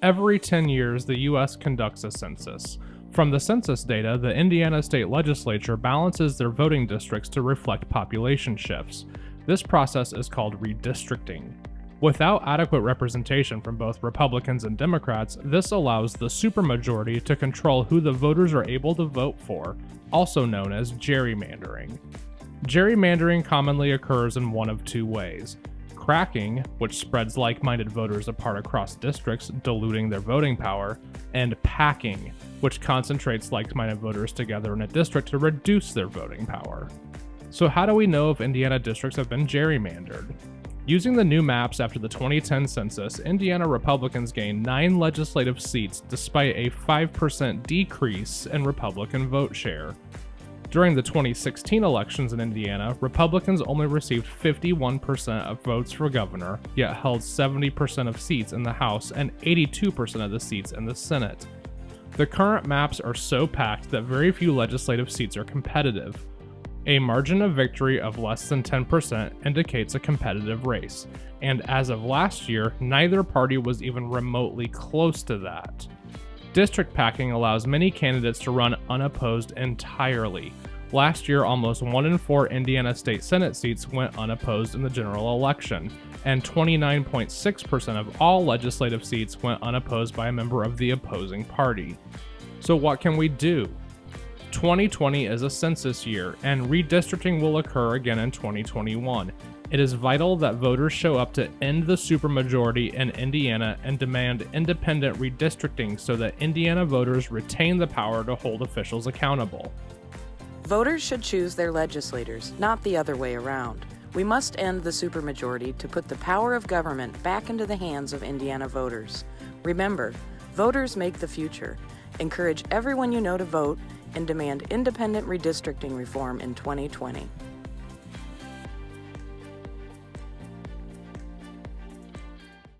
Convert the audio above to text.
Every 10 years, the U.S. conducts a census. From the census data, the Indiana state legislature balances their voting districts to reflect population shifts. This process is called redistricting. Without adequate representation from both Republicans and Democrats, this allows the supermajority to control who the voters are able to vote for, also known as gerrymandering. Gerrymandering commonly occurs in one of two ways: cracking, which spreads like-minded voters apart across districts, diluting their voting power, and packing, which concentrates like-minded voters together in a district to reduce their voting power. So how do we know if Indiana districts have been gerrymandered? Using the new maps after the 2010 census, Indiana Republicans gained 9 legislative seats despite a 5% decrease in Republican vote share. During the 2016 elections in Indiana, Republicans only received 51% of votes for governor, yet held 70% of seats in the House and 82% of the seats in the Senate. The current maps are so packed that very few legislative seats are competitive. A margin of victory of less than 10% indicates a competitive race, and as of last year, neither party was even remotely close to that. District packing allows many candidates to run unopposed entirely. Last year, almost 1 in 4 Indiana state Senate seats went unopposed in the general election, and 29.6% of all legislative seats went unopposed by a member of the opposing party. So what can we do? 2020 is a census year, and redistricting will occur again in 2021. It is vital that voters show up to end the supermajority in Indiana and demand independent redistricting so that Indiana voters retain the power to hold officials accountable. Voters should choose their legislators, not the other way around. We must end the supermajority to put the power of government back into the hands of Indiana voters. Remember, voters make the future. Encourage everyone you know to vote and demand independent redistricting reform in 2020.